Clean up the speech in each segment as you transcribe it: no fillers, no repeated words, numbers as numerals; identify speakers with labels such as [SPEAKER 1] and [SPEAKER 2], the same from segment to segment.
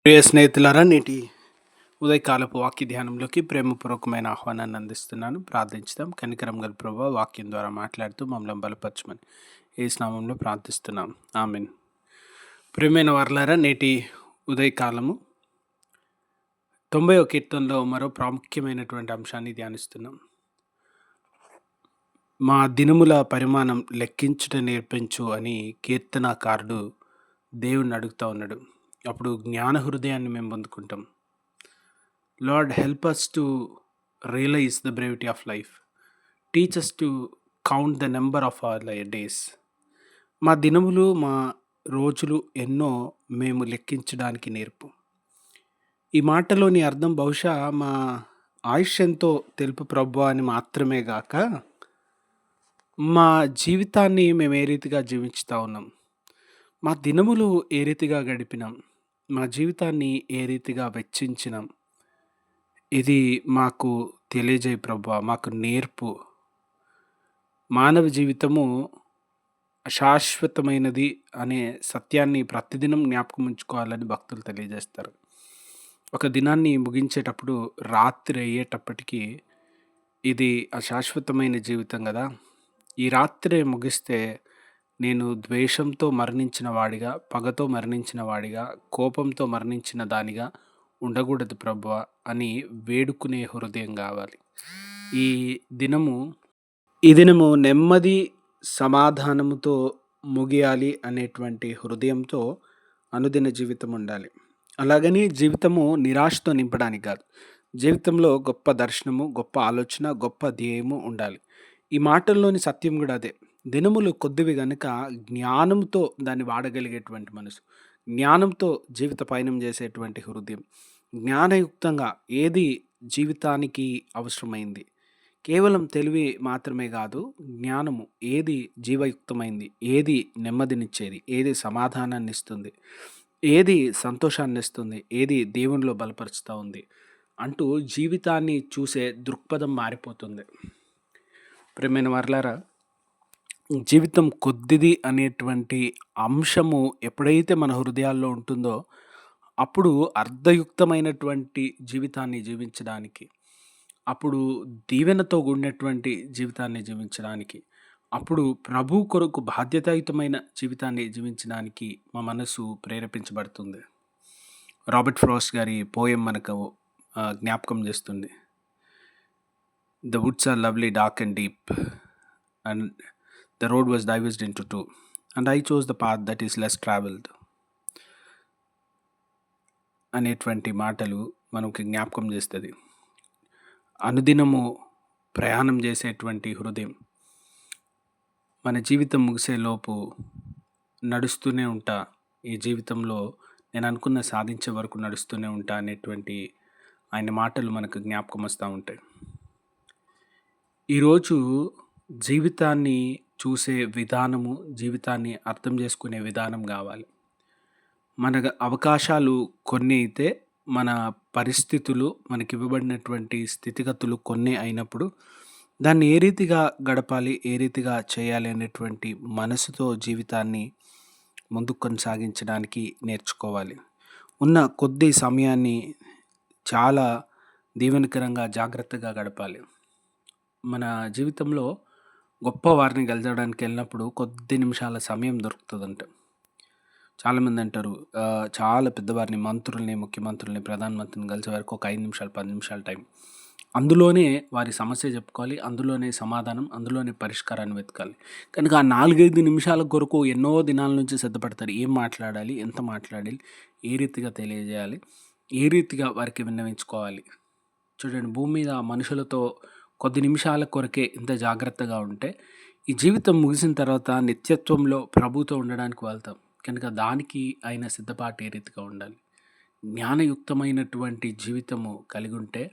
[SPEAKER 1] ప్రియ స్నేహితులారా, నేటి ఉదయకాలపు వాక్య ధ్యానంలోకి ప్రేమపూర్వకమైన ఆహ్వానాన్ని అందిస్తున్నాను. ప్రార్థించుదాం. కనికరం గల ప్రభువా, వాక్యం ద్వారా మాట్లాడుతూ మమ్మల్ని బలపరచమని యేసు నామములో ప్రార్థిస్తున్నాం. ఆమేన్. ప్రియమైన వారలారా, నేటి ఉదయకాలము 90వ కీర్తనలో మరో ప్రాముఖ్యమైనటువంటి అంశాన్ని ధ్యానిస్తున్నాం. మా దినముల పరిమాణం లెక్కించుట నేర్పించు అని కీర్తనాకారుడు దేవుణ్ణి అడుగుతా ఉన్నాడు. అప్పుడు జ్ఞాన హృదయాన్ని మేము పొందుకుంటాం. Lord, help us to realize the brevity of life. Teach us to count the number of our days. మా దినములు, మా రోజులు ఎన్నో మేము లెక్కించడానికి నేర్పు. ఈ మాటలోని అర్థం బహుశా మా ఆయుష్ ఎంతో తెలుపు ప్రభువా అని మాత్రమే గాక, మా జీవితాన్ని మేము ఏ రీతిగా జీవించుతా ఉన్నాం, మా దినములు ఏ రీతిగా గడిపినాం, మా జీవితాన్ని ఏ రీతిగా వెచ్చించినాం, ఇది మాకు తెలియజేయ ప్రభువా, మాకు నేర్పు. మానవ జీవితము శాశ్వతమైనది అనే సత్యాన్ని ప్రతిదినం జ్ఞాపకం ఉంచుకోవాలని భక్తులు తెలియజేస్తారు. ఒక దినాన్ని ముగించేటప్పుడు రాత్రి అయ్యేటప్పటికి ఇది అశాశ్వతమైన జీవితం కదా, ఈ రాత్రి ముగిస్తే నేను ద్వేషంతో మరణించిన వాడిగా, పగతో మరణించిన వాడిగా, కోపంతో మరణించిన దానిగా ఉండకూడదు ప్రభువా అని వేడుకునే హృదయం కావాలి. ఈ దినము నెమ్మది సమాధానముతో ముగియాలి అనేటువంటి హృదయంతో అనుదిన జీవితం ఉండాలి. అలాగని జీవితము నిరాశతో నింపడానికి కాదు. జీవితంలో గొప్ప దర్శనము, గొప్ప ఆలోచన, గొప్ప ధ్యేయము ఉండాలి. ఈ మాటల్లోని సత్యం కూడా అదే. దినములు కొద్దివి గనుక జ్ఞానంతో దాన్ని వాడగలిగేటువంటి మనసు, జ్ఞానంతో జీవిత పయనం చేసేటువంటి హృదయం, జ్ఞానయుక్తంగా ఏది జీవితానికి అవసరమైంది, కేవలం తెలివి మాత్రమే కాదు, జ్ఞానము ఏది జీవయుక్తమైంది, ఏది నెమ్మదినిచ్చేది, ఏది సమాధానాన్ని ఇస్తుంది, ఏది సంతోషాన్ని ఇస్తుంది, ఏది దేవునిలో బలపరుస్తూ ఉంది అంటూ జీవితాన్ని చూసే దృక్పథం మారిపోతుంది. ప్రియమైన వారలారా, జీవితం కొద్దిది అనేటువంటి అంశము ఎప్పుడైతే మన హృదయాల్లో ఉంటుందో, అప్పుడు అర్థయుక్తమైనటువంటి జీవితాన్ని జీవించడానికి, అప్పుడు దీవెనతో కూడినటువంటి జీవితాన్ని జీవించడానికి, అప్పుడు ప్రభు కొరకు బాధ్యతాయుతమైన జీవితాన్ని జీవించడానికి మా మనసు ప్రేరేపించబడుతుంది. రాబర్ట్ ఫ్రాస్ట్ గారి పోయం మనకు జ్ఞాపకం చేస్తుంది. The woods are lovely, dark and deep, and the road was divided into two, and I chose the path that is less traveled. అనేటువంటి మాటలు మనకి జ్ఞాపకం చేస్తుంది. అనుదినము ప్రయాణం చేసేటువంటి హృదయం మన జీవితం ముగిసేలోపు నడుస్తూనే ఉంటా, ఈ జీవితంలో నేను అనుకున్న సాధించే వరకు నడుస్తూనే ఉంటా అనేటువంటి ఆయన మాటలు మనకు జ్ఞాపకం వస్తూ ఉంటాయి. ఈరోజు జీవితాన్ని చూసే విధానము, జీవితాన్ని అర్థం చేసుకునే విధానం కావాలి. మన అవకాశాలు కొన్ని అయితే, మన పరిస్థితులు, మనకి ఇవ్వబడినటువంటి స్థితిగతులు కొన్ని అయినప్పుడు దాన్ని ఏ రీతిగా గడపాలి, ఏ రీతిగా చేయాలి అనేటువంటి మనసుతో జీవితాన్ని ముందుకు కొనసాగించడానికి నేర్చుకోవాలి. ఉన్న కొద్ది సమయాన్ని చాలా దీవెనకరంగా, జాగ్రత్తగా గడపాలి. మన జీవితంలో గొప్ప వారిని గెలచడానికి వెళ్ళినప్పుడు కొద్ది నిమిషాల సమయం దొరుకుతుందంట. చాలామంది అంటారు, చాలా పెద్దవారిని, మంత్రుల్ని, ముఖ్యమంత్రుల్ని, ప్రధానమంత్రిని కలిసే వరకు ఒక 5 నిమిషాలు, 10 నిమిషాల టైం. అందులోనే వారి సమస్య చెప్పుకోవాలి, అందులోనే సమాధానం, అందులోనే పరిష్కారాన్ని వెతకాలి. కనుక ఆ 4-5 నిమిషాల కొరకు ఎన్నో దినాల నుంచి సిద్ధపడతారు. ఏం మాట్లాడాలి, ఎంత మాట్లాడాలి, ఏ రీతిగా తెలియజేయాలి, ఏ రీతిగా వారికి విన్నవించుకోవాలి. చూడండి, భూమి మీద మనుషులతో కొద్ది నిమిషాల కొరకే ఇంత జాగ్రత్తగా ఉంటే, ఈ జీవితం ముగిసిన తర్వాత నిత్యత్వంలో ప్రభుతో ఉండడానికి వెళ్తాం. కనుక దానికి ఆయన సిద్ధపాటు ఏ రీతిగా ఉండాలి. జ్ఞానయుక్తమైనటువంటి జీవితము కలిగి ఉంటే,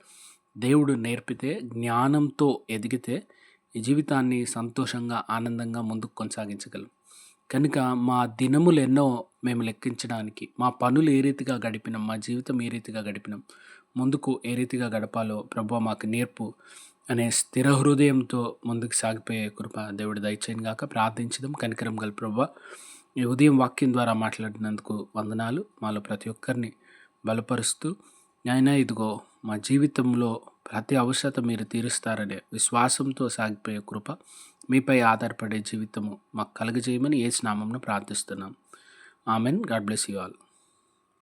[SPEAKER 1] దేవుడు నేర్పితే, జ్ఞానంతో ఎదిగితే ఈ జీవితాన్ని సంతోషంగా, ఆనందంగా ముందుకు కొనసాగించగలం. కనుక మా దినములు ఎన్నో మేము లెక్కించడానికి, మా పనులు ఏ రీతిగా గడిపినాం, మా జీవితం ఏ రీతిగా గడిపినాం, ముందుకు ఏ రీతిగా గడపాలో ప్రభువా మాకు నేర్పు అనే స్థిర హృదయంతో ముందుకు సాగిపోయే కృప దేవుడు దయచేయను గాక. ప్రార్థించుదాం. కనికరం గల ప్రభువా, ఈ ఉదయం వాక్యం ద్వారా మాట్లాడినందుకు వందనాలు. మాలో ప్రతి ఒక్కరిని బలపరుస్తూ, నాయనా ఇదిగో మా జీవితంలో ప్రతి అవసరత మీరు తీరుస్తారనే విశ్వాసంతో సాగిపోయే కృప, మీపై ఆధారపడే జీవితము మాకు కలుగజేయమని యేసు నామమున ప్రార్థిస్తున్నాం. Amen. God bless you all.